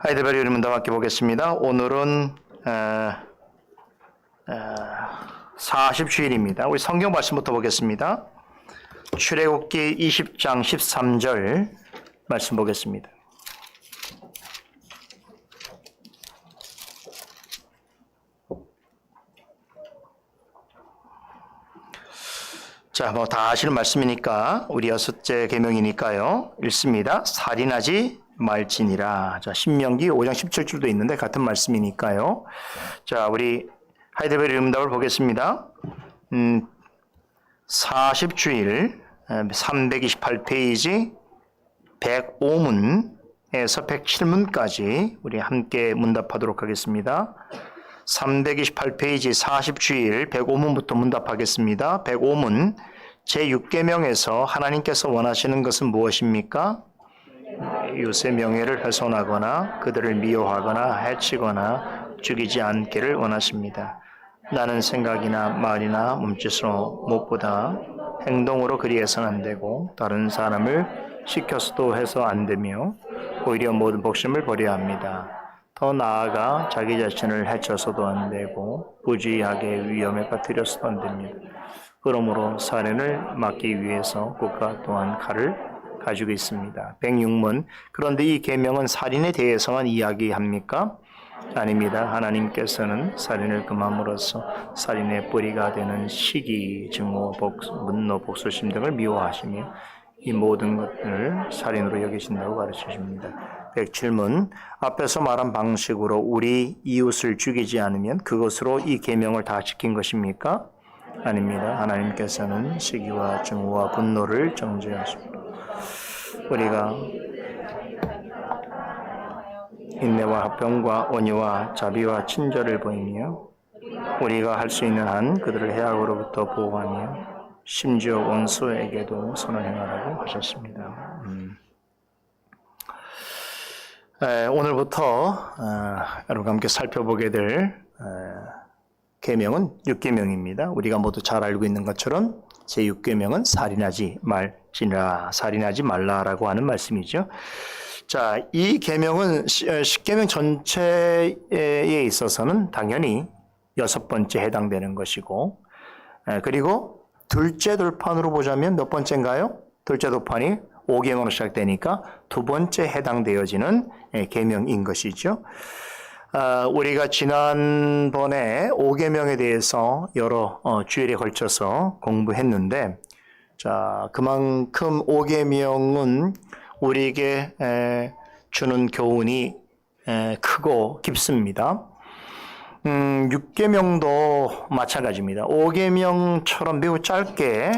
하이델베르 문답 함께 보겠습니다. 오늘은 40주일입니다. 우리 성경 말씀부터 보겠습니다. 출애굽기 20장 13절 말씀 보겠습니다. 자, 뭐 다 아시는 말씀이니까 우리 6째 계명이니까요. 읽습니다. 살인하지 말지니라. 자, 신명기 5장 17절도 있는데 같은 말씀이니까요. 자, 우리 하이델베르 음답을 보겠습니다. 40주일 328페이지 105문에서 107문까지 우리 함께 문답하도록 하겠습니다. 328페이지 40주일 105문부터 문답하겠습니다. 105문 제6계명에서 하나님께서 원하시는 것은 무엇입니까? 이웃의 명예를 훼손하거나 그들을 미워하거나 해치거나 죽이지 않기를 원하십니다. 나는 생각이나 말이나 몸짓으로 무엇보다 행동으로 그리해서는 안 되고 다른 사람을 시켜서도 해서 안 되며 오히려 모든 복심을 버려야 합니다. 더 나아가 자기 자신을 해쳐서도 안 되고 부주의하게 위험에 빠뜨려서도 안 됩니다. 그러므로 살인을 막기 위해서 국가 또한 칼을 가지고 있습니다. 106문 그런데 이 계명은 살인에 대해서만 이야기합니까? 아닙니다. 하나님께서는 살인을 금함으로써 살인의 뿌리가 되는 시기, 증오, 분노, 복수심 등을 미워하시며 이 모든 것을 살인으로 여기신다고 가르치십니다. 107문 앞에서 말한 방식으로 우리 이웃을 죽이지 않으면 그것으로 이 계명을 다 지킨 것입니까? 아닙니다. 하나님께서는 시기와 증오와 분노를 정죄하십니다. 우리가 인내와 합병과 온유와 자비와 친절을 보이며 우리가 할 수 있는 한 그들을 해악으로부터 보호하며 심지어 원수에게도 선을 행하라고 하셨습니다. 오늘부터 여러분과 함께 살펴보게 될 계명은 6계명입니다. 우리가 모두 잘 알고 있는 것처럼 제6계명은 살인하지 말지니라, 살인하지 말라라고 하는 말씀이죠. 자, 이 계명은 10계명 전체에 있어서는 당연히 6번째 해당되는 것이고, 그리고 둘째 돌판으로 보자면 몇 번째인가요? 둘째 돌판이 5계명으로 시작되니까 두 번째 해당되어지는 계명인 것이죠. 우리가 지난번에 5계명에 대해서 여러 주일에 걸쳐서 공부했는데, 자, 그만큼 5계명은 우리에게 주는 교훈이 크고 깊습니다. 6계명도 마찬가지입니다. 5계명처럼 매우 짧게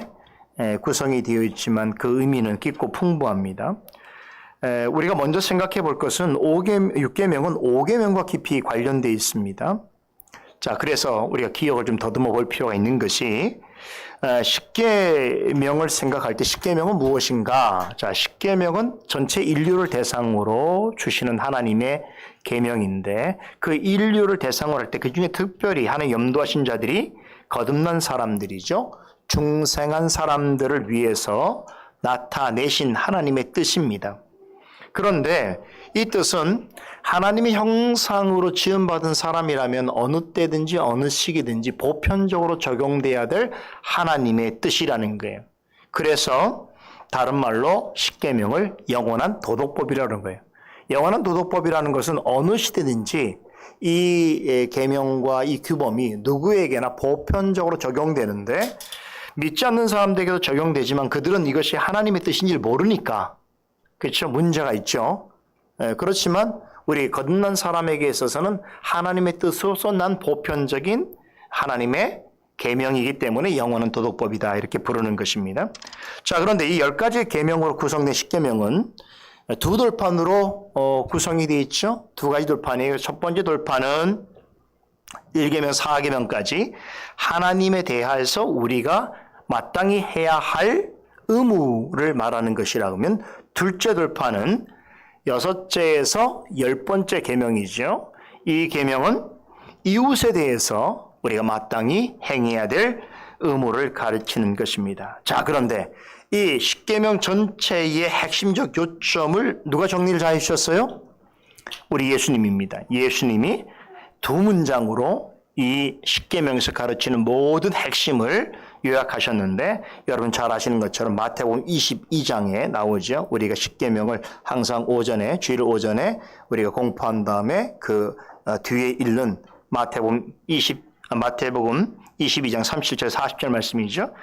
구성이 되어 있지만 그 의미는 깊고 풍부합니다. 우리가 먼저 생각해 볼 것은 6계명은 5계명과 깊이 관련되어 있습니다. 자, 그래서 우리가 기억을 좀 더듬어 볼 필요가 있는 것이 10계명을 생각할 때 10계명은 무엇인가? 자, 10계명은 전체 인류를 대상으로 주시는 하나님의 계명인데 그 인류를 대상으로 할 때 그 중에 특별히 하나님 염두하신 자들이 거듭난 사람들이죠. 중생한 사람들을 위해서 나타내신 하나님의 뜻입니다. 그런데 이 뜻은 하나님의 형상으로 지음받은 사람이라면 어느 때든지 어느 시기든지 보편적으로 적용돼야 될 하나님의 뜻이라는 거예요. 그래서 다른 말로 10계명을 영원한 도덕법이라는 거예요. 영원한 도덕법이라는 것은 어느 시대든지 이 계명과 이 규범이 누구에게나 보편적으로 적용되는데 믿지 않는 사람들에게도 적용되지만 그들은 이것이 하나님의 뜻인지 모르니까 그렇죠? 문제가 있죠. 그렇지만 우리 거듭난 사람에게 있어서는 하나님의 뜻으로서 난 보편적인 하나님의 계명이기 때문에 영원한 도덕법이다 이렇게 부르는 것입니다. 자, 그런데 이 10가지 계명으로 구성된 10계명은 두 돌판으로 구성이 되어 있죠. 두 가지 돌판이에요. 첫 번째 돌판은 1계명, 4계명까지 하나님에 대하여서 우리가 마땅히 해야 할 의무를 말하는 것이라고 하면 둘째 돌판은 6째에서 10번째 계명이죠. 이 계명은 이웃에 대해서 우리가 마땅히 행해야 될 의무를 가르치는 것입니다. 자, 그런데 이 십계명 전체의 핵심적 요점을 누가 정리를 잘 해주셨어요? 우리 예수님입니다. 예수님이 두 문장으로 이 십계명에서 가르치는 모든 핵심을 요약하셨는데 여러분 잘 아시는 것처럼 마태복음 22장에 나오죠. 우리가 십계명을 항상 주일 오전에 우리가 공부한 다음에 그 뒤에 읽는 마태복음 22장 37절 40절 말씀이죠.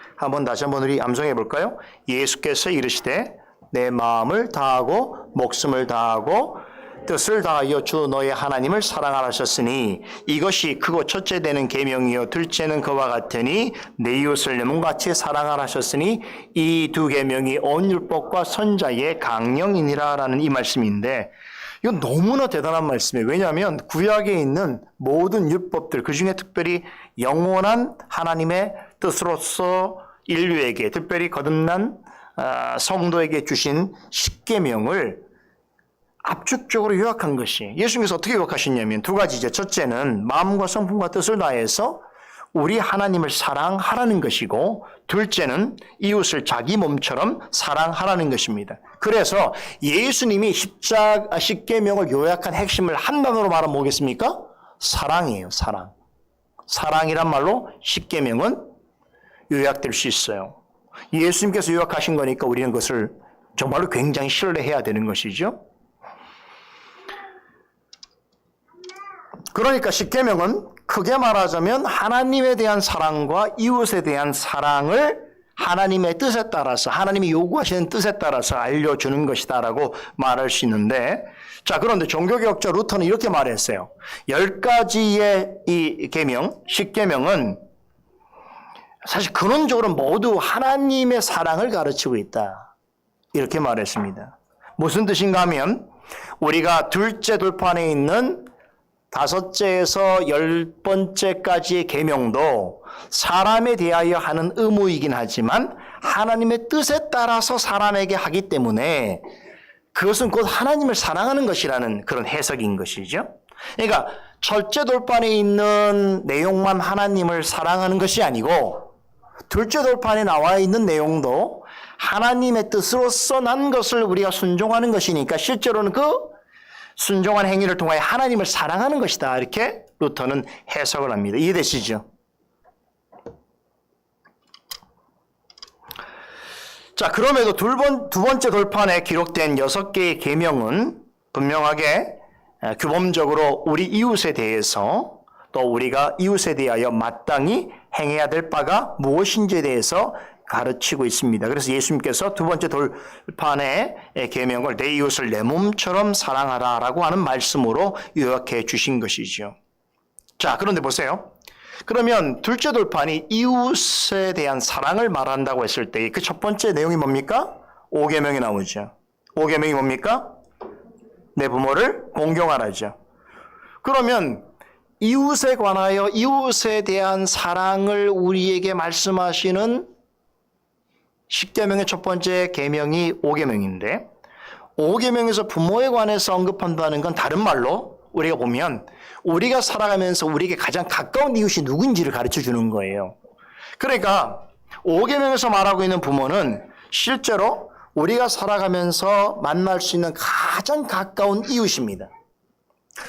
다시 한번 우리 암송해 볼까요? 예수께서 이르시되 내 마음을 다하고 목숨을 다하고 뜻을 다하여 주 너의 하나님을 사랑하라 하셨으니 이것이 크고 첫째 되는 계명이요 둘째는 그와 같으니 내 이웃을 내 몸같이 사랑하라 하셨으니 이 두 계명이 온 율법과 선자의 강령이니라 라는 이 말씀인데 이건 너무나 대단한 말씀이에요. 왜냐하면 구약에 있는 모든 율법들 그중에 특별히 영원한 하나님의 뜻으로서 인류에게 특별히 거듭난 성도에게 주신 십계명을 압축적으로 요약한 것이 예수님께서 어떻게 요약하셨냐면 두 가지죠. 첫째는 마음과 성품과 뜻을 다해서 우리 하나님을 사랑하라는 것이고 둘째는 이웃을 자기 몸처럼 사랑하라는 것입니다. 그래서 예수님이 십계명을 요약한 핵심을 한 단어로 말하면 뭐겠습니까? 사랑이에요. 사랑. 사랑이란 말로 십계명은 요약될 수 있어요. 예수님께서 요약하신 거니까 우리는 그것을 정말로 굉장히 신뢰해야 되는 것이죠. 그러니까 십계명은 크게 말하자면 하나님에 대한 사랑과 이웃에 대한 사랑을 하나님의 뜻에 따라서 하나님이 요구하시는 뜻에 따라서 알려주는 것이다라고 말할 수 있는데 자 그런데 종교개혁자 루터는 이렇게 말했어요. 10가지의 이 계명, 십계명은 사실 근원적으로 모두 하나님의 사랑을 가르치고 있다. 이렇게 말했습니다. 무슨 뜻인가 하면 우리가 둘째 돌판에 있는 5째에서 10번째까지의 계명도 사람에 대하여 하는 의무이긴 하지만 하나님의 뜻에 따라서 사람에게 하기 때문에 그것은 곧 하나님을 사랑하는 것이라는 그런 해석인 것이죠. 그러니까 첫째 돌판에 있는 내용만 하나님을 사랑하는 것이 아니고 둘째 돌판에 나와 있는 내용도 하나님의 뜻으로서 난 것을 우리가 순종하는 것이니까 실제로는 그 순종한 행위를 통하여 하나님을 사랑하는 것이다. 이렇게 루터는 해석을 합니다. 이해되시죠? 자, 그럼에도 두 번째 돌판에 기록된 6개의 계명은 분명하게 규범적으로 우리 이웃에 대해서 또 우리가 이웃에 대하여 마땅히 행해야 될 바가 무엇인지에 대해서 가르치고 있습니다. 그래서 예수님께서 두 번째 돌판의 계명을 내 이웃을 내 몸처럼 사랑하라라고 하는 말씀으로 요약해 주신 것이죠. 자, 그런데 보세요. 그러면 둘째 돌판이 이웃에 대한 사랑을 말한다고 했을 때 그 첫 번째 내용이 뭡니까? 5계명이 나오죠. 5계명이 뭡니까? 내 부모를 공경하라죠. 그러면 이웃에 관하여 이웃에 대한 사랑을 우리에게 말씀하시는 십계명의 첫 번째 계명이 5계명인데 5계명에서 부모에 관해서 언급한다는 건 다른 말로 우리가 보면 우리가 살아가면서 우리에게 가장 가까운 이웃이 누군지를 가르쳐 주는 거예요. 그러니까 5계명에서 말하고 있는 부모는 실제로 우리가 살아가면서 만날 수 있는 가장 가까운 이웃입니다.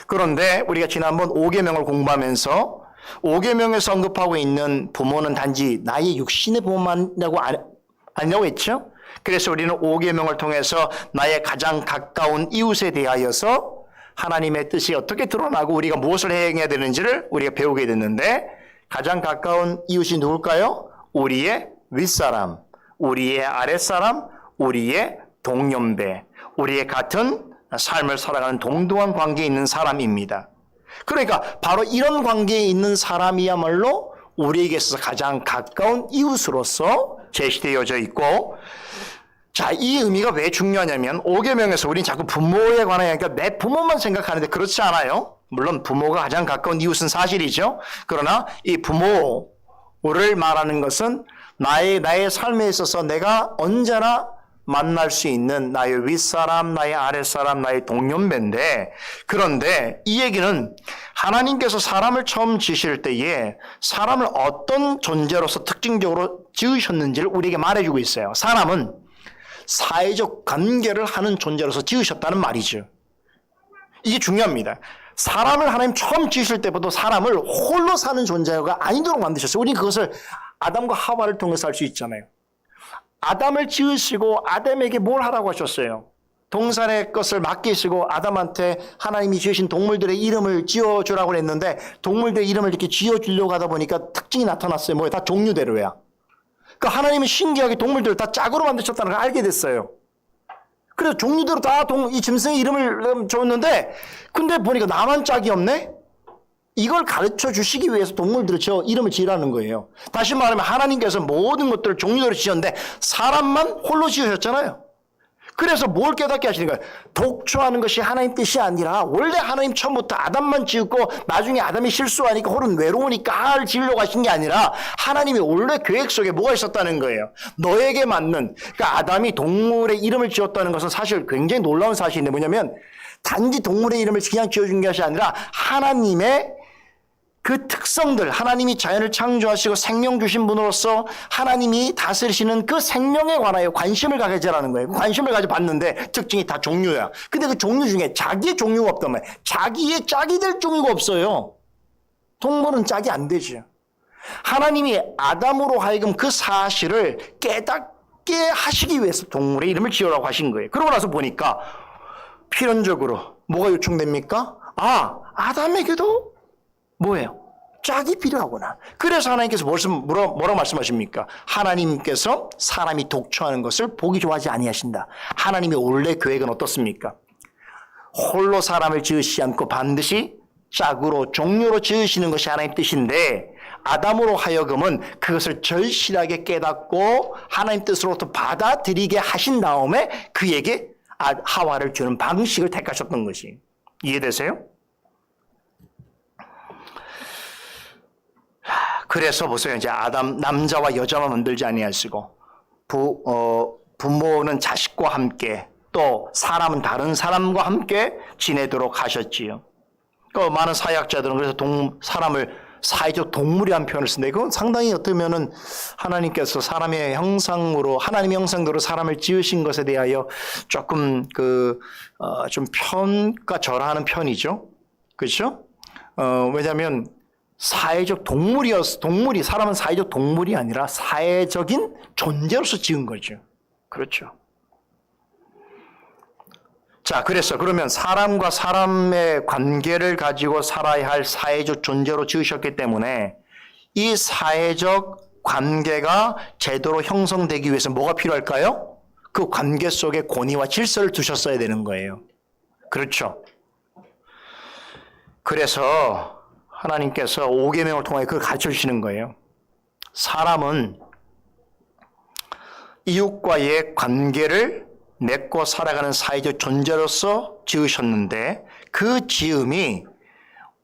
그런데 우리가 지난번 5계명을 공부하면서 5계명에서 언급하고 있는 부모는 단지 나의 육신의 부모만이라고 아니라고 했죠? 그래서 우리는 5계명을 통해서 나의 가장 가까운 이웃에 대하여서 하나님의 뜻이 어떻게 드러나고 우리가 무엇을 행해야 되는지를 우리가 배우게 됐는데 가장 가까운 이웃이 누굴까요? 우리의 윗사람, 우리의 아랫사람, 우리의 동년배, 우리의 같은 삶을 살아가는 동등한 관계에 있는 사람입니다. 그러니까 바로 이런 관계에 있는 사람이야말로 우리에게 있어서 가장 가까운 이웃으로서 제시되어져 있고 자, 이 의미가 왜 중요하냐면 5계명에서 우리는 자꾸 부모에 관하니까 내 부모만 생각하는데 그렇지 않아요. 물론 부모가 가장 가까운 이웃은 사실이죠. 그러나 이 부모를 말하는 것은 나의 삶에 있어서 내가 언제나 만날 수 있는 나의 윗사람, 나의 아랫사람, 나의 동년배인데 그런데 이 얘기는 하나님께서 사람을 처음 지으실 때에 사람을 어떤 존재로서 특징적으로 지으셨는지를 우리에게 말해주고 있어요. 사람은 사회적 관계를 하는 존재로서 지으셨다는 말이죠. 이게 중요합니다. 사람을 하나님 처음 지으실 때부터 사람을 홀로 사는 존재가 아니도록 만드셨어요. 우리는 그것을 아담과 하와를 통해서 할 수 있잖아요. 아담을 지으시고 아담에게 뭘 하라고 하셨어요? 동산의 것을 맡기시고 아담한테 하나님이 지으신 동물들의 이름을 지어주라고 했는데 동물들의 이름을 이렇게 지어주려고 하다 보니까 특징이 나타났어요. 뭐예요? 다 종류대로야. 그러니까 하나님은 신기하게 동물들을 다 짝으로 만드셨다는 걸 알게 됐어요. 그래서 종류대로 다 이 짐승의 이름을 줬는데 근데 보니까 나만 짝이 없네? 이걸 가르쳐 주시기 위해서 동물들을 이름을 지으라는 거예요. 다시 말하면 하나님께서 모든 것들을 종류대로 지었는데 사람만 홀로 지으셨잖아요. 그래서 뭘 깨닫게 하시는 거예요? 독초하는 것이 하나님 뜻이 아니라 원래 하나님 처음부터 아담만 지었고 나중에 아담이 실수하니까 홀은 외로우니까 알 지으려고 하신 게 아니라 하나님이 원래 계획 속에 뭐가 있었다는 거예요. 너에게 맞는 그러니까 아담이 동물의 이름을 지었다는 것은 사실 굉장히 놀라운 사실인데 뭐냐면 단지 동물의 이름을 그냥 지어준 것이 아니라 하나님의 그 특성들, 하나님이 자연을 창조하시고 생명 주신 분으로서 하나님이 다스리시는 그 생명에 관하여 관심을 가져라는 거예요. 관심을 가져봤는데 특징이 다 종류야. 근데 그 종류 중에 자기의 종류가 없단 말이에요. 자기의 짝이 될 종류가 없어요. 동물은 짝이 안 되죠. 하나님이 아담으로 하여금 그 사실을 깨닫게 하시기 위해서 동물의 이름을 지으라고 하신 거예요. 그러고 나서 보니까 필연적으로 뭐가 요청됩니까? 아담에게도 뭐예요? 짝이 필요하구나. 그래서 하나님께서 뭐라고 말씀하십니까? 하나님께서 사람이 독초하는 것을 보기 좋아하지 아니하신다. 하나님의 원래 계획은 어떻습니까? 홀로 사람을 지으시지 않고 반드시 짝으로 종류로 지으시는 것이 하나님의 뜻인데 아담으로 하여금은 그것을 절실하게 깨닫고 하나님 뜻으로부터 받아들이게 하신 다음에 그에게 하와를 주는 방식을 택하셨던 것이. 이해되세요? 그래서 보세요. 이제 아담 남자와 여자만 만들지 아니하시고 부모는 자식과 함께 또 사람은 다른 사람과 함께 지내도록 하셨지요. 그 많은 사회학자들은 그래서 사람을 사회적 동물이라는 표현을 쓰는데 그건 상당히 어떻게 보면은 하나님께서 사람의 형상으로 하나님의 형상대로 사람을 지으신 것에 대하여 조금 좀 편가절하하는 편이죠. 그렇죠? 왜냐하면 사회적 사람은 사회적 동물이 아니라 사회적인 존재로서 지은 거죠. 그렇죠. 자, 그러면 사람과 사람의 관계를 가지고 살아야 할 사회적 존재로 지으셨기 때문에 이 사회적 관계가 제대로 형성되기 위해서 뭐가 필요할까요? 그 관계 속에 권위와 질서를 두셨어야 되는 거예요. 그렇죠. 그래서 하나님께서 5계명을 통해 그걸 가르쳐 주시는 거예요. 사람은 이웃과의 관계를 맺고 살아가는 사회적 존재로서 지으셨는데 그 지음이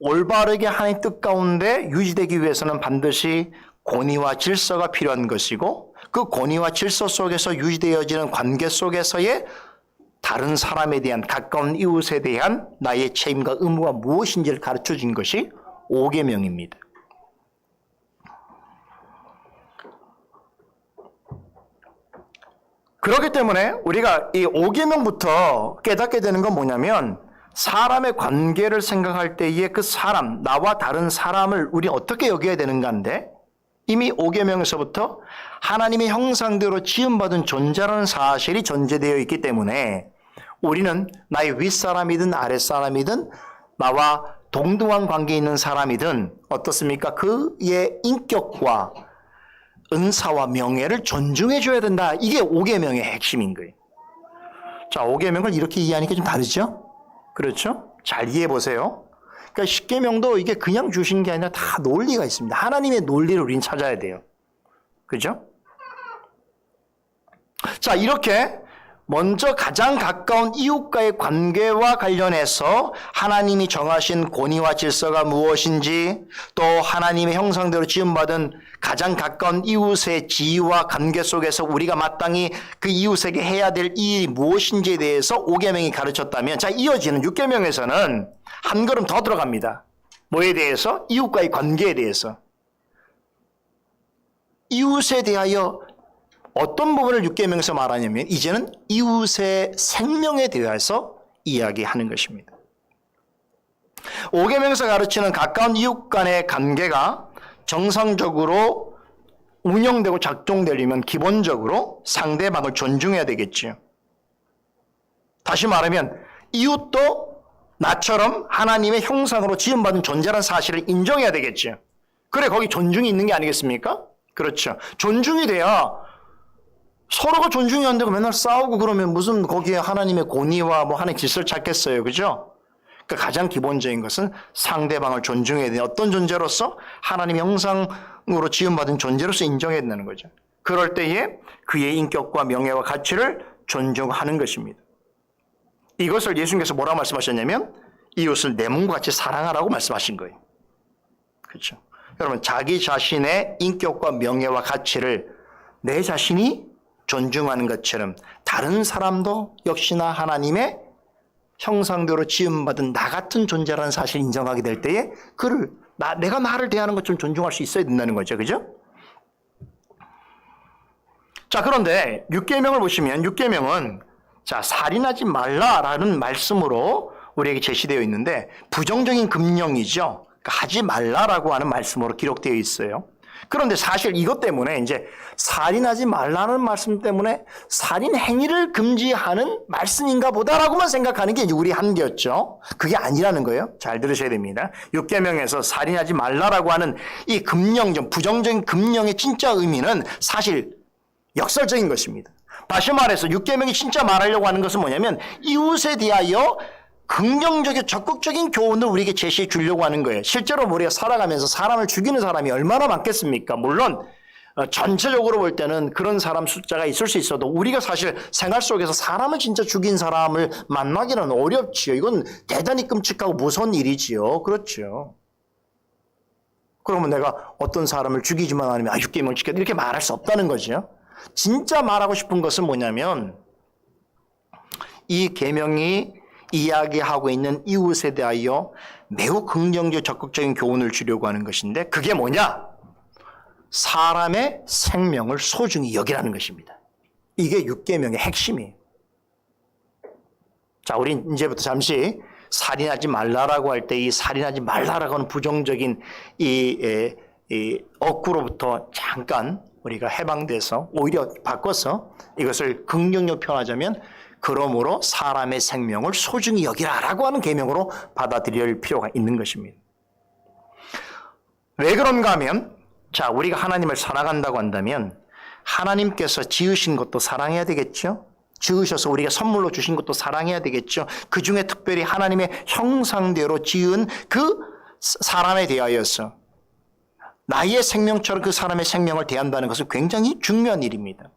올바르게 하나님 뜻 가운데 유지되기 위해서는 반드시 권위와 질서가 필요한 것이고 그 권위와 질서 속에서 유지되어지는 관계 속에서의 다른 사람에 대한 가까운 이웃에 대한 나의 책임과 의무가 무엇인지를 가르쳐 준 것이 5계명입니다. 그렇기 때문에 우리가 이 5계명부터 깨닫게 되는 건 뭐냐면 사람의 관계를 생각할 때에 그 사람, 나와 다른 사람을 우리 어떻게 여겨야 되는가인데 이미 5계명에서부터 하나님의 형상대로 지음받은 존재라는 사실이 전제되어 있기 때문에 우리는 나의 윗사람이든 아랫사람이든 나와 동등한 관계에 있는 사람이든 어떻습니까? 그의 인격과 은사와 명예를 존중해 줘야 된다. 이게 5계명의 핵심인 거예요. 자, 5계명을 이렇게 이해하니까 좀 다르죠? 그렇죠? 잘 이해해 보세요. 그러니까 10계명도 이게 그냥 주신 게 아니라 다 논리가 있습니다. 하나님의 논리를 우리는 찾아야 돼요. 그죠? 자, 이렇게 먼저 가장 가까운 이웃과의 관계와 관련해서 하나님이 정하신 권위와 질서가 무엇인지 또 하나님의 형상대로 지음받은 가장 가까운 이웃의 지위와 관계 속에서 우리가 마땅히 그 이웃에게 해야 될 일이 무엇인지에 대해서 5계명이 가르쳤다면 자, 이어지는 6계명에서는 한 걸음 더 들어갑니다. 뭐에 대해서? 이웃과의 관계에 대해서. 이웃에 대하여 어떤 부분을 6계명에서 말하냐면 이제는 이웃의 생명에 대해서 이야기하는 것입니다. 5계명에서 가르치는 가까운 이웃 간의 관계가 정상적으로 운영되고 작동되려면 기본적으로 상대방을 존중해야 되겠지요. 다시 말하면 이웃도 나처럼 하나님의 형상으로 지음받은 존재라는 사실을 인정해야 되겠죠. 그래, 거기 존중이 있는 게 아니겠습니까? 그렇죠. 존중이 돼야, 서로가 존중이 안 되고 맨날 싸우고 그러면 무슨 거기에 하나님의 권위와 뭐 하나님의 질서를 찾겠어요. 그죠? 그러니까 가장 기본적인 것은 상대방을 존중해야 돼요. 어떤 존재로서? 하나님의 형상으로 지음받은 존재로서 인정해야 된다는 거죠. 그럴 때에 그의 인격과 명예와 가치를 존중하는 것입니다. 이것을 예수님께서 뭐라고 말씀하셨냐면 이웃을 내 몸과 같이 사랑하라고 말씀하신 거예요. 그렇죠? 여러분, 자기 자신의 인격과 명예와 가치를 내 자신이 존중하는 것처럼 다른 사람도 역시나 하나님의 형상대로 지음받은 나 같은 존재라는 사실을 인정하게 될 때에 그를 내가 나를 대하는 것처럼 존중할 수 있어야 된다는 거죠. 그죠? 자, 그런데 6계명을 보시면 6계명은 자, 살인하지 말라라는 말씀으로 우리에게 제시되어 있는데 부정적인 금령이죠. 그러니까 하지 말라라고 하는 말씀으로 기록되어 있어요. 그런데 사실 이것 때문에 이제 살인하지 말라는 말씀 때문에 살인 행위를 금지하는 말씀인가 보다라고만 생각하는 게 이제 우리 한계였죠. 그게 아니라는 거예요. 잘 들으셔야 됩니다. 6계명에서 살인하지 말라라고 하는 이 금령, 부정적인 금령의 진짜 의미는 사실 역설적인 것입니다. 다시 말해서 6계명이 진짜 말하려고 하는 것은 뭐냐면 이웃에 대하여 긍정적이고 적극적인 교훈을 우리에게 제시해 주려고 하는 거예요. 실제로 우리가 살아가면서 사람을 죽이는 사람이 얼마나 많겠습니까? 물론 전체적으로 볼 때는 그런 사람 숫자가 있을 수 있어도 우리가 사실 생활 속에서 사람을 진짜 죽인 사람을 만나기는 어렵지요. 이건 대단히 끔찍하고 무서운 일이지요. 그렇죠. 그러면 내가 어떤 사람을 죽이지만 않으면 6계명을 지켰다 이렇게 말할 수 없다는 거죠. 진짜 말하고 싶은 것은 뭐냐면 이 계명이 이야기하고 있는 이웃에 대하여 매우 긍정적 적극적인 교훈을 주려고 하는 것인데 그게 뭐냐? 사람의 생명을 소중히 여기라는 것입니다. 이게 6계명의 핵심이에요. 자, 우리 이제부터 잠시 살인하지 말라라고 할 때 이 살인하지 말라라고 하는 부정적인 이 억구로부터 잠깐 우리가 해방돼서 오히려 바꿔서 이것을 긍정적으로 표현하자면 그러므로 사람의 생명을 소중히 여기라라고 하는 계명으로 받아들일 필요가 있는 것입니다. 왜 그런가 하면 자, 우리가 하나님을 사랑한다고 한다면 하나님께서 지으신 것도 사랑해야 되겠죠? 지으셔서 우리가 선물로 주신 것도 사랑해야 되겠죠? 그 중에 특별히 하나님의 형상대로 지은 그 사람에 대하여서 나의 생명처럼 그 사람의 생명을 대한다는 것은 굉장히 중요한 일입니다.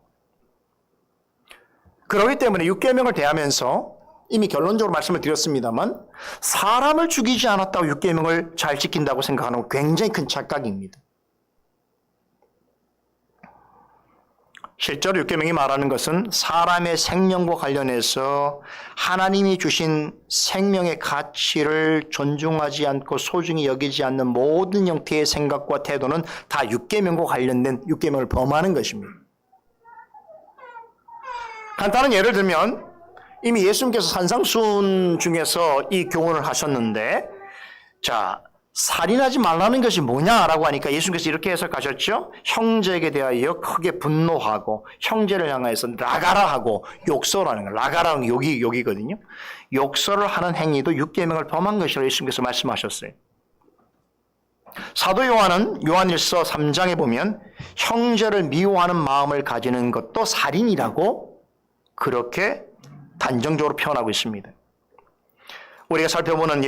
그렇기 때문에 6계명을 대하면서 이미 결론적으로 말씀을 드렸습니다만 사람을 죽이지 않았다고 6계명을 잘 지킨다고 생각하는 건 굉장히 큰 착각입니다. 실제로 6계명이 말하는 것은 사람의 생명과 관련해서 하나님이 주신 생명의 가치를 존중하지 않고 소중히 여기지 않는 모든 형태의 생각과 태도는 다 6계명과 관련된 6계명을 범하는 것입니다. 간단한 예를 들면 이미 예수님께서 산상수훈 중에서 이 교훈을 하셨는데 자, 살인하지 말라는 것이 뭐냐라고 하니까 예수님께서 이렇게 해석하셨죠. 형제에게 대하여 크게 분노하고 형제를 향해서 라가라 하고 욕설하는 거. 라가라는 게 욕이거든요. 욕설을 하는 행위도 6계명을 범한 것이라고 예수님께서 말씀하셨어요. 사도 요한은 요한일서 3장에 보면 형제를 미워하는 마음을 가지는 것도 살인이라고 그렇게 단정적으로 표현하고 있습니다. 우리가 살펴보는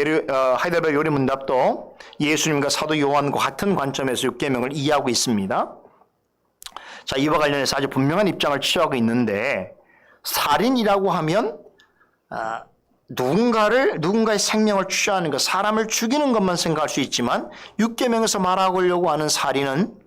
하이델베르 요리문답도 예수님과 사도 요한과 같은 관점에서 6계명을 이해하고 있습니다. 자, 이와 관련해서 아주 분명한 입장을 취하고 있는데 살인이라고 하면 누군가의 생명을 취하는 것, 사람을 죽이는 것만 생각할 수 있지만 6계명에서 말하려고 하는 살인은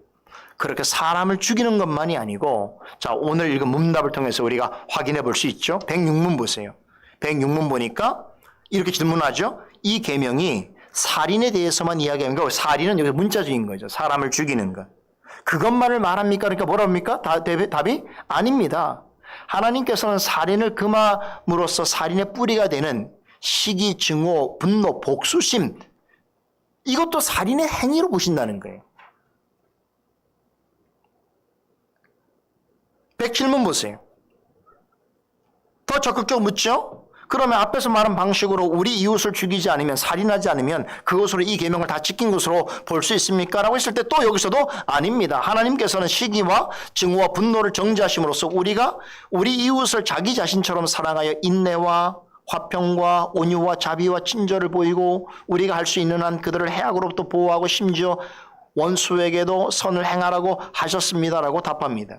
그렇게 사람을 죽이는 것만이 아니고 자, 오늘 읽은 문답을 통해서 우리가 확인해 볼 수 있죠. 106문 보세요. 106문 보니까 이렇게 질문하죠. 이 계명이 살인에 대해서만 이야기하는 거, 살인은 여기 문자적인 거죠. 사람을 죽이는 것. 그것만을 말합니까? 그러니까 뭐랍니까? 답이 아닙니다. 하나님께서는 살인을 금함으로써 살인의 뿌리가 되는 시기, 증오, 분노, 복수심, 이것도 살인의 행위로 보신다는 거예요. 107문 보세요. 더 적극적으로 묻죠? 그러면 앞에서 말한 방식으로 우리 이웃을 죽이지 않으면, 살인하지 않으면 그것으로 이 계명을 다 지킨 것으로 볼 수 있습니까? 라고 했을 때 또 여기서도 아닙니다. 하나님께서는 시기와 증오와 분노를 정죄하심으로써 우리가 우리 이웃을 자기 자신처럼 사랑하여 인내와 화평과 온유와 자비와 친절을 보이고 우리가 할 수 있는 한 그들을 해악으로부터 보호하고 심지어 원수에게도 선을 행하라고 하셨습니다라고 답합니다.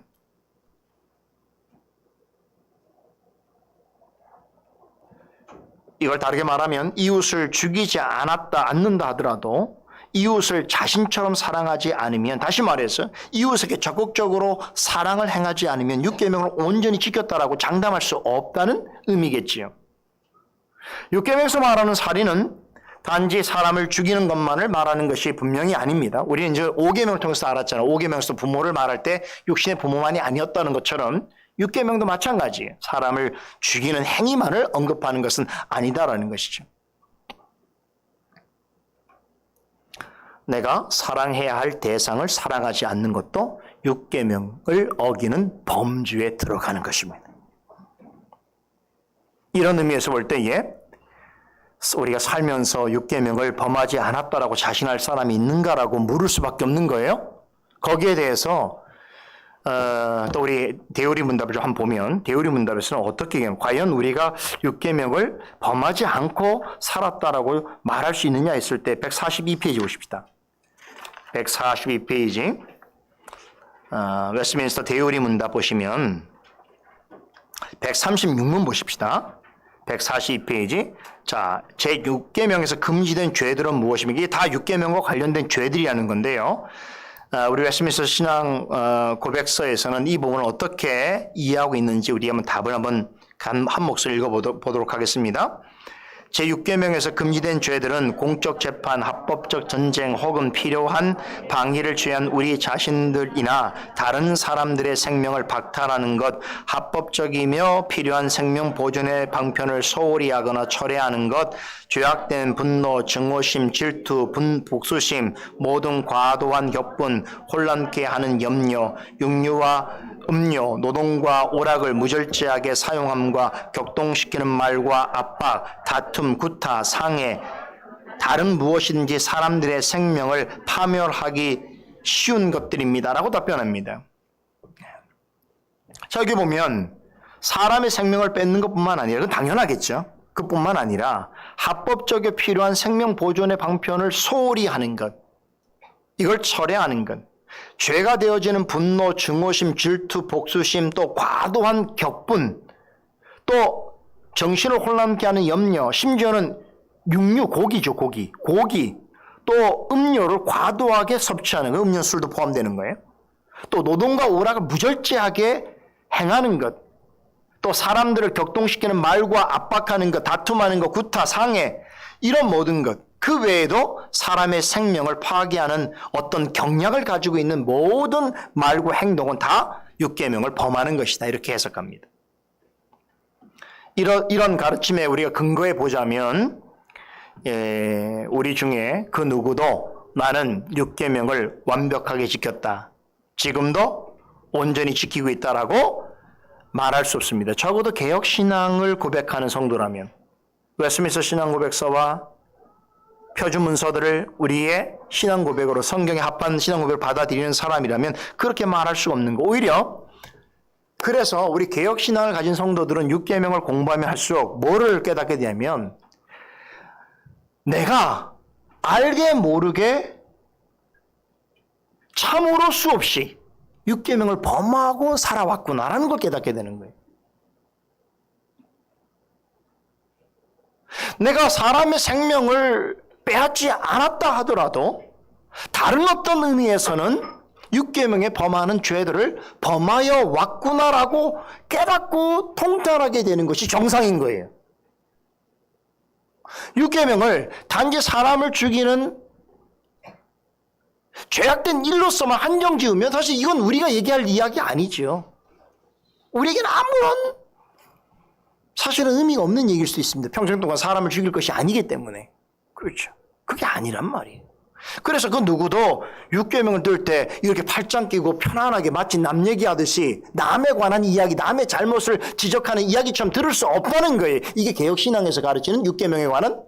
이걸 다르게 말하면 이웃을 죽이지 않는다 하더라도 이웃을 자신처럼 사랑하지 않으면, 다시 말해서 이웃에게 적극적으로 사랑을 행하지 않으면 6계명을 온전히 지켰다라고 장담할 수 없다는 의미겠지요. 6계명에서 말하는 살인은 단지 사람을 죽이는 것만을 말하는 것이 분명히 아닙니다. 우리는 이제 5계명을 통해서 알았잖아요. 5계명에서 부모를 말할 때 육신의 부모만이 아니었다는 것처럼 6계명도 마찬가지예요. 사람을 죽이는 행위만을 언급하는 것은 아니다라는 것이죠. 내가 사랑해야 할 대상을 사랑하지 않는 것도 6계명을 어기는 범주에 들어가는 것입니다. 이런 의미에서 볼 때에 우리가 살면서 6계명을 범하지 않았다라고 자신할 사람이 있는가라고 물을 수밖에 없는 거예요. 거기에 대해서 또 우리 대우리 문답을 좀 한번 보면, 대우리 문답에서는 어떻게 얘기하면 과연 우리가 6계명을 범하지 않고 살았다라고 말할 수 있느냐 했을 때 142페이지 보십시다. 142페이지 웨스트민스터 대우리 문답 보시면 136문 보십시다. 142페이지. 자, 제6계명에서 금지된 죄들은 무엇입니까? 이게 다 6계명과 관련된 죄들이라는 건데요. 우리 웨스트민스터 신앙 고백서에서는 이 부분을 어떻게 이해하고 있는지 우리 한번 답을 한번 한 목소리 읽어보도록 하겠습니다. 제6계명에서 금지된 죄들은 공적 재판, 합법적 전쟁 혹은 필요한 방위를 취한 우리 자신들이나 다른 사람들의 생명을 박탈하는 것, 합법적이며 필요한 생명 보존의 방편을 소홀히 하거나 철회하는 것, 죄악된 분노, 증오심, 질투, 복수심, 모든 과도한 격분, 혼란케 하는 염려, 육류와 음료, 노동과 오락을 무절제하게 사용함과 격동시키는 말과 압박, 다툼, 구타, 상해, 다른 무엇이든지 사람들의 생명을 파멸하기 쉬운 것들입니다. 라고 답변합니다. 자, 여기 보면 사람의 생명을 뺏는 것뿐만 아니라, 그건 당연하겠죠. 그뿐만 아니라 합법적에 필요한 생명 보존의 방편을 소홀히 하는 것, 이걸 철회하는 것, 죄가 되어지는 분노, 증오심, 질투, 복수심, 또 과도한 격분, 또 정신을 혼란케 하는 염려, 심지어는 육류, 고기죠, 고기, 또 음료를 과도하게 섭취하는 거, 음료, 술도 포함되는 거예요. 또 노동과 오락을 무절제하게 행하는 것, 또 사람들을 격동시키는 말과 압박하는 것, 다툼하는 것, 구타, 상해, 이런 모든 것, 그 외에도 사람의 생명을 파괴하는 어떤 경략을 가지고 있는 모든 말과 행동은 다 6계명을 범하는 것이다. 이렇게 해석합니다. 이런 가르침에 우리가 근거해 보자면, 우리 중에 그 누구도 나는 6계명을 완벽하게 지켰다, 지금도 온전히 지키고 있다라고 말할 수 없습니다. 적어도 개혁신앙을 고백하는 성도라면, 웨스트민스터 신앙고백서와 표준 문서들을 우리의 신앙 고백으로, 성경에 합한 신앙 고백을 받아들이는 사람이라면 그렇게 말할 수가 없는 거. 오히려 그래서 우리 개혁 신앙을 가진 성도들은 6계명을 공부하면 할수록 뭐를 깨닫게 되냐면, 내가 알게 모르게 참으로 수없이 6계명을 범하고 살아왔구나라는 걸 깨닫게 되는 거예요. 내가 사람의 생명을 빼앗지 않았다 하더라도 다른 어떤 의미에서는 6계명에 범하는 죄들을 범하여 왔구나라고 깨닫고 통달하게 되는 것이 정상인 거예요. 6계명을 단지 사람을 죽이는 죄악된 일로서만 한정 지으면 사실 이건 우리가 얘기할 이야기 아니죠. 우리에게는 아무런 사실은 의미가 없는 얘기일 수도 있습니다. 평생 동안 사람을 죽일 것이 아니기 때문에. 그렇죠. 그게 아니란 말이에요. 그래서 그 누구도 육계명을 들 때 이렇게 팔짱 끼고 편안하게 마치 남 얘기하듯이 남에 관한 이야기, 남의 잘못을 지적하는 이야기처럼 들을 수 없다는 거예요. 이게 개혁신앙에서 가르치는 육계명에 관한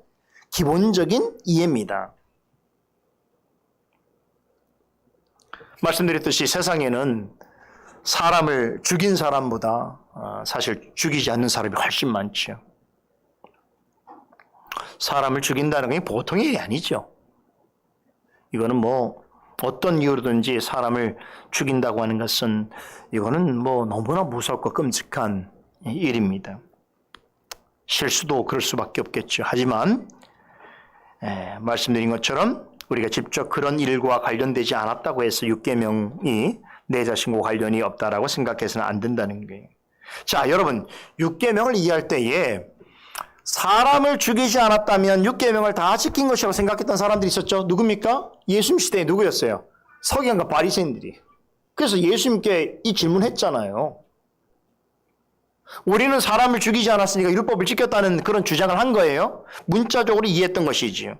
기본적인 이해입니다. 말씀드렸듯이 세상에는 사람을 죽인 사람보다 사실 죽이지 않는 사람이 훨씬 많죠. 사람을 죽인다는 게 보통의 일이 아니죠. 이거는 뭐 어떤 이유로든지 사람을 죽인다고 하는 것은 이거는 뭐 너무나 무섭고 끔찍한 일입니다. 실수도 그럴 수밖에 없겠죠. 하지만 말씀드린 것처럼 우리가 직접 그런 일과 관련되지 않았다고 해서 육계명이 내 자신과 관련이 없다라고 생각해서는 안 된다는 거예요. 자, 여러분, 육계명을 이해할 때에 사람을 죽이지 않았다면 육계명을 다 지킨 것이라고 생각했던 사람들이 있었죠. 누굽니까? 예수님 시대에 누구였어요? 서기관과 바리새인들이. 그래서 예수님께 이 질문했잖아요. 우리는 사람을 죽이지 않았으니까 율법을 지켰다는 그런 주장을 한 거예요. 문자적으로 이해했던 것이지요.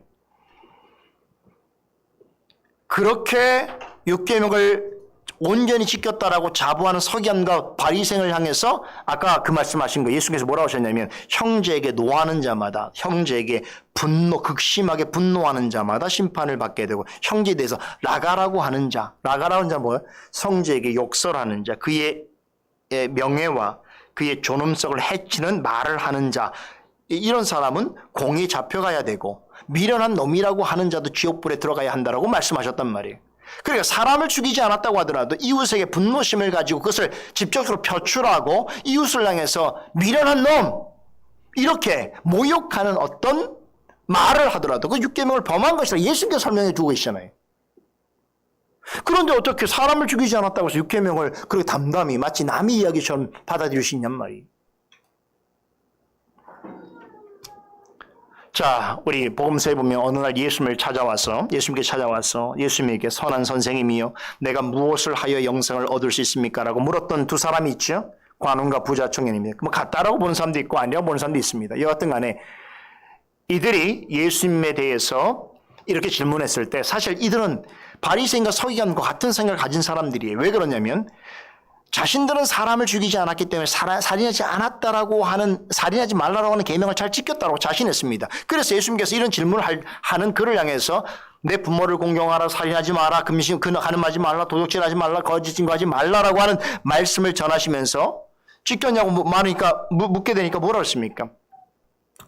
그렇게 육계명을 온전히 지켰다라고 자부하는 서기관과 바리새인을 향해서 아까 그 말씀하신 거 예수께서 뭐라고 하셨냐면 형제에게 노하는 자마다 형제에게 극심하게 분노하는 자마다 심판을 받게 되고 형제에 대해서 라가라고 하는 자 뭐예요? 형제에게 욕설하는 자 그의 명예와 그의 존엄성을 해치는 말을 하는 자 이런 사람은 공에 잡혀가야 되고 미련한 놈이라고 하는 자도 지옥불에 들어가야 한다라고 말씀하셨단 말이에요. 그러니까 사람을 죽이지 않았다고 하더라도 이웃에게 분노심을 가지고 그것을 직접적으로 표출하고 이웃을 향해서 미련한 놈 이렇게 모욕하는 어떤 말을 하더라도 그 육계명을 범한 것이라 예수님께서 설명해 주고 계시잖아요. 그런데 어떻게 사람을 죽이지 않았다고 해서 육계명을 그렇게 담담히 마치 남의 이야기처럼 받아들일 수 있냔 말이에요. 자, 우리 복음서에 보면 어느 날 예수님께 찾아와서 예수님에게 선한 선생님이요 내가 무엇을 하여 영생을 얻을 수 있습니까? 라고 물었던 두 사람이 있죠. 관원과 부자 청년입니다. 뭐 같다라고 보는 사람도 있고 아니라고 보는 사람도 있습니다. 여하튼 간에 이들이 예수님에 대해서 이렇게 질문했을 때 사실 이들은 바리새인과 서기관과 같은 생각을 가진 사람들이에요. 왜 그러냐면 자신들은 사람을 죽이지 않았기 때문에 살인하지 말라고 하는 계명을 잘 지켰다고 자신했습니다. 그래서 예수님께서 이런 질문을 하는 그를 향해서 내 부모를 공경하라, 살인하지 마라, 간음하지 말라, 도둑질하지 말라, 거짓 증거하지 말라라고 하는 말씀을 전하시면서 지켰냐고 묻게 되니까 뭐라고 했습니까?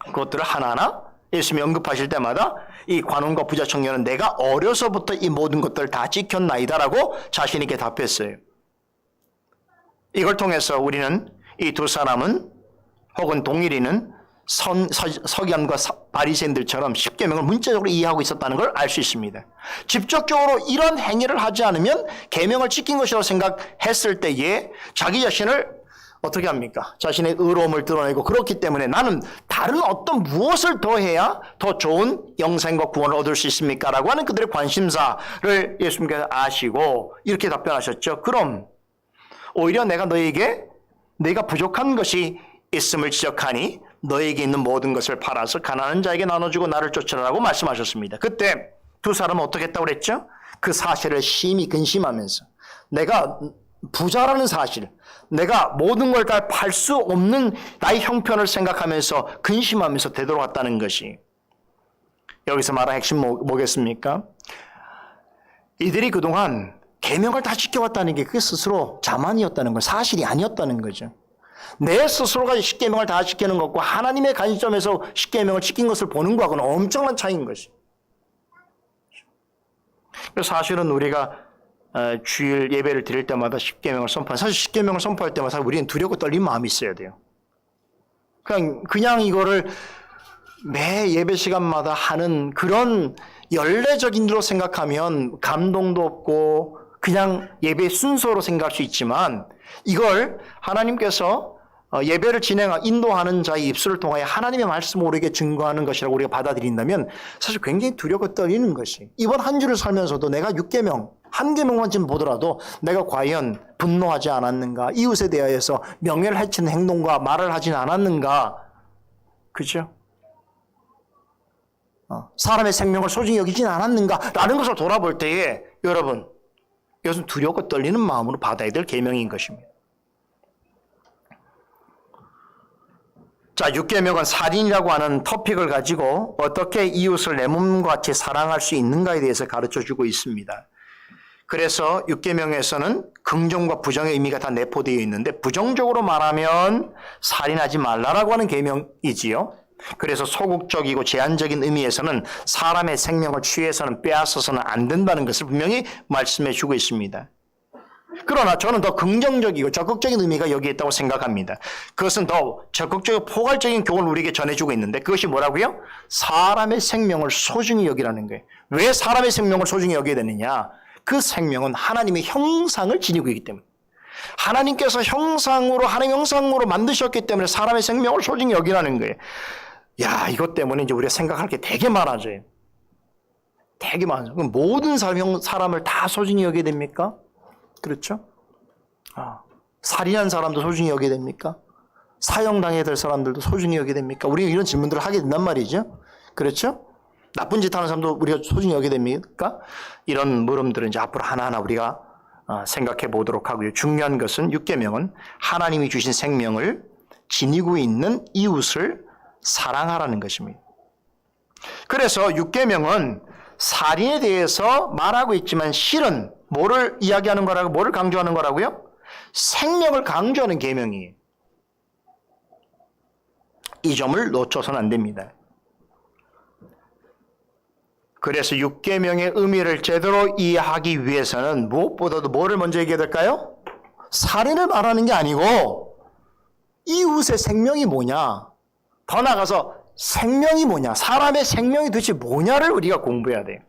그것들을 하나하나 예수님이 언급하실 때마다 이 관원과 부자 청년은 내가 어려서부터 이 모든 것들을 다 지켰나이다라고 자신 있게 답했어요. 이걸 통해서 우리는 이 두 사람은 혹은 동일이는 서기관과 바리새인들처럼 십계명을 문자적으로 이해하고 있었다는 걸 알 수 있습니다. 직접적으로 이런 행위를 하지 않으면 계명을 지킨 것이라고 생각했을 때에 자기 자신을 어떻게 합니까? 자신의 의로움을 드러내고 그렇기 때문에 나는 다른 어떤 무엇을 더 해야 더 좋은 영생과 구원을 얻을 수 있습니까? 라고 하는 그들의 관심사를 예수님께서 아시고 이렇게 답변하셨죠. 그럼 오히려 내가 너에게 네가 부족한 것이 있음을 지적하니 너에게 있는 모든 것을 팔아서 가난한 자에게 나눠주고 나를 쫓으라고 말씀하셨습니다. 그때 두 사람은 어떻게 했다고 그랬죠? 그 사실을 심히 근심하면서 내가 부자라는 사실, 내가 모든 걸 다 팔 수 없는 나의 형편을 생각하면서 근심하면서 되돌아갔다는 것이 여기서 말한 핵심 뭐겠습니까? 이들이 그동안 계명을 다 지켜왔다는 게 그게 스스로 자만이었다는 거, 사실이 아니었다는 거죠. 내 스스로가 십계명을 다 지키는 것과 하나님의 관점에서 십계명을 지킨 것을 보는 것하고는 엄청난 차이인 것이. 사실은 우리가 주일 예배를 드릴 때마다 십계명을 사실 십계명을 선포할 때마다 우리는 두렵고 떨리는 마음이 있어야 돼요. 그냥 이거를 매 예배 시간마다 하는 그런 연례적인 일로 생각하면 감동도 없고 그냥 예배 순서로 생각할 수 있지만 이걸 하나님께서 예배를 인도하는 자의 입술을 통하여 하나님의 말씀을 우리에게 증거하는 것이라고 우리가 받아들인다면 사실 굉장히 두렵고 떨리는 것이 이번 한 주를 살면서도 내가 6계명, 한 계명만 지금 보더라도 내가 과연 분노하지 않았는가, 이웃에 대하여서 명예를 해치는 행동과 말을 하진 않았는가, 그죠? 사람의 생명을 소중히 여기진 않았는가라는 것을 돌아볼 때에 여러분 이것은 두렵고 떨리는 마음으로 받아야 될 계명인 것입니다. 자, 6계명은 살인이라고 하는 토픽을 가지고 어떻게 이웃을 내 몸과 같이 사랑할 수 있는가에 대해서 가르쳐주고 있습니다. 그래서 6계명에서는 긍정과 부정의 의미가 다 내포되어 있는데 부정적으로 말하면 살인하지 말라라고 하는 계명이지요. 그래서 소극적이고 제한적인 의미에서는 사람의 생명을 취해서는 빼앗아서는 안 된다는 것을 분명히 말씀해 주고 있습니다. 그러나 저는 더 긍정적이고 적극적인 의미가 여기에 있다고 생각합니다. 그것은 더 적극적이고 포괄적인 교훈을 우리에게 전해주고 있는데 그것이 뭐라고요? 사람의 생명을 소중히 여기라는 거예요. 왜 사람의 생명을 소중히 여겨야 되느냐? 그 생명은 하나님의 형상을 지니고 있기 때문에 하나님께서 하나님 형상으로 만드셨기 때문에 사람의 생명을 소중히 여기라는 거예요. 야, 이것 때문에 이제 우리가 생각할 게 되게 많아져요. 되게 많아요. 그럼 모든 사람을 다 소중히 여겨야 됩니까? 그렇죠? 살인한 사람도 소중히 여겨야 됩니까? 사형당해야 될 사람들도 소중히 여겨야 됩니까? 우리가 이런 질문들을 하게 된단 말이죠. 그렇죠? 나쁜 짓 하는 사람도 우리가 소중히 여겨야 됩니까? 이런 물음들은 이제 앞으로 하나하나 우리가 생각해 보도록 하고요. 중요한 것은 6계명은 하나님이 주신 생명을 지니고 있는 이웃을 사랑하라는 것입니다. 그래서 6계명은 살인에 대해서 말하고 있지만 실은 뭐를 이야기하는 거라고, 뭐를 강조하는 거라고요? 생명을 강조하는 계명이에요. 이 점을 놓쳐서는 안 됩니다. 그래서 6계명의 의미를 제대로 이해하기 위해서는 무엇보다도 뭐를 먼저 얘기해야 될까요? 살인을 말하는 게 아니고 이웃의 생명이 뭐냐, 더 나아가서 생명이 뭐냐, 사람의 생명이 도대체 뭐냐를 우리가 공부해야 돼요.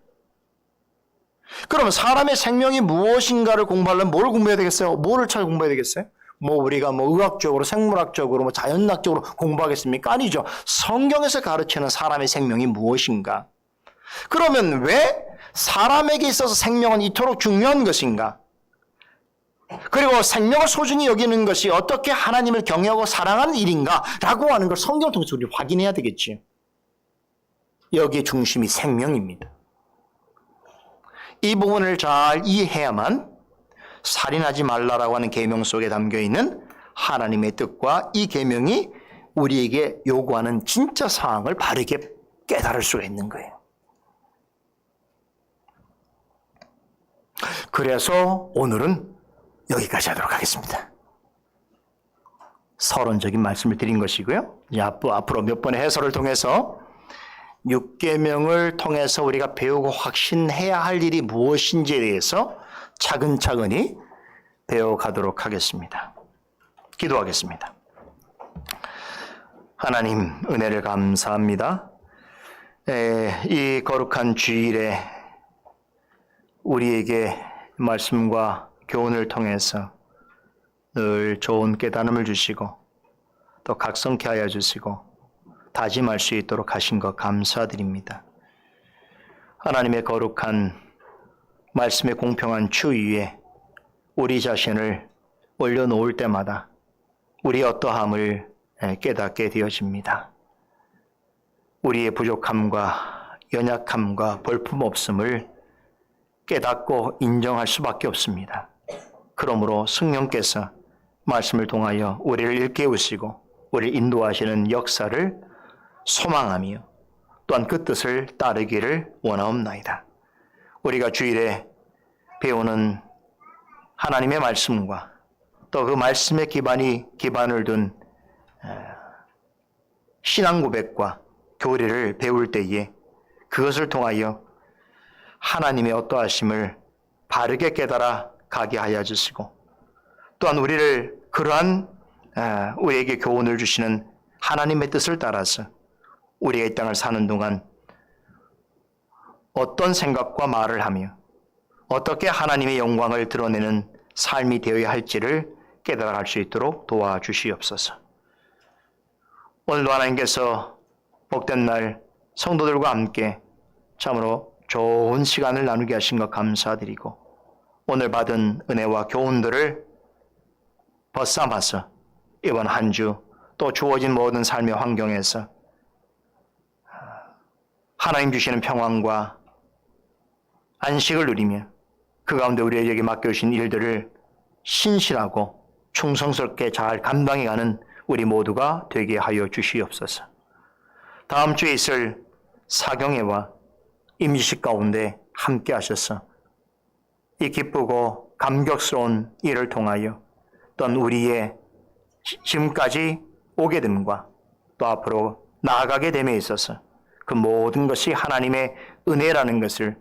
그러면 사람의 생명이 무엇인가를 공부하려면 뭘 공부해야 되겠어요? 뭐를 잘 공부해야 되겠어요? 우리가 의학적으로, 생물학적으로, 자연학적으로 공부하겠습니까? 아니죠. 성경에서 가르치는 사람의 생명이 무엇인가? 그러면 왜 사람에게 있어서 생명은 이토록 중요한 것인가? 그리고 생명을 소중히 여기는 것이 어떻게 하나님을 경외하고 사랑하는 일인가? 라고 하는 걸 성경을 통해서 우리 확인해야 되겠지. 여기에 중심이 생명입니다. 이 부분을 잘 이해해야만 살인하지 말라라고 하는 계명 속에 담겨있는 하나님의 뜻과 이 계명이 우리에게 요구하는 진짜 사항을 바르게 깨달을 수가 있는 거예요. 그래서 오늘은 여기까지 하도록 하겠습니다. 서론적인 말씀을 드린 것이고요. 이제 앞으로 몇 번의 해설을 통해서 6계명을 통해서 우리가 배우고 확신해야 할 일이 무엇인지에 대해서 차근차근히 배워가도록 하겠습니다. 기도하겠습니다. 하나님, 은혜를 감사합니다. 이 거룩한 주일에 우리에게 말씀과 교훈을 통해서 늘 좋은 깨달음을 주시고 또 각성케 하여 주시고 다짐할 수 있도록 하신 것 감사드립니다. 하나님의 거룩한 말씀의 공평한 추위에 우리 자신을 올려놓을 때마다 우리의 어떠함을 깨닫게 되어집니다. 우리의 부족함과 연약함과 볼품없음을 깨닫고 인정할 수밖에 없습니다. 그러므로 성령께서 말씀을 통하여 우리를 일깨우시고 우리를 인도하시는 역사를 소망하며 또한 그 뜻을 따르기를 원하옵나이다. 우리가 주일에 배우는 하나님의 말씀과 또 그 말씀의 기반을 둔 신앙 고백과 교리를 배울 때에 그것을 통하여 하나님의 어떠하심을 바르게 깨달아 가게 하여 주시고 또한 우리를 그러한 우리에게 교훈을 주시는 하나님의 뜻을 따라서 우리가 이 땅을 사는 동안 어떤 생각과 말을 하며 어떻게 하나님의 영광을 드러내는 삶이 되어야 할지를 깨달아 갈 수 있도록 도와주시옵소서. 오늘도 하나님께서 복된 날 성도들과 함께 참으로 좋은 시간을 나누게 하신 것 감사드리고 오늘 받은 은혜와 교훈들을 벗삼아서 이번 한 주 또 주어진 모든 삶의 환경에서 하나님 주시는 평안과 안식을 누리며 그 가운데 우리에게 맡겨주신 일들을 신실하고 충성스럽게 잘 감당해가는 우리 모두가 되게 하여 주시옵소서. 다음 주에 있을 사경회와 임시식 가운데 함께 하셔서 이 기쁘고 감격스러운 일을 통하여 또한 우리의 지금까지 오게 됨과 또 앞으로 나아가게 됨에 있어서 그 모든 것이 하나님의 은혜라는 것을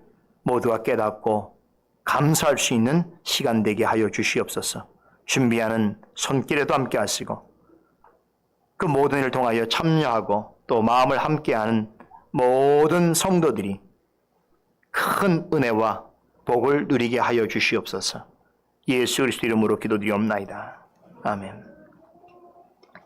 모두가 깨닫고 감사할 수 있는 시간 되게 하여 주시옵소서. 준비하는 손길에도 함께 하시고 그 모든 일을 통하여 참여하고 또 마음을 함께하는 모든 성도들이 큰 은혜와 복을 누리게 하여 주시옵소서. 예수 그리스도 이름으로 기도드리옵나이다. 아멘.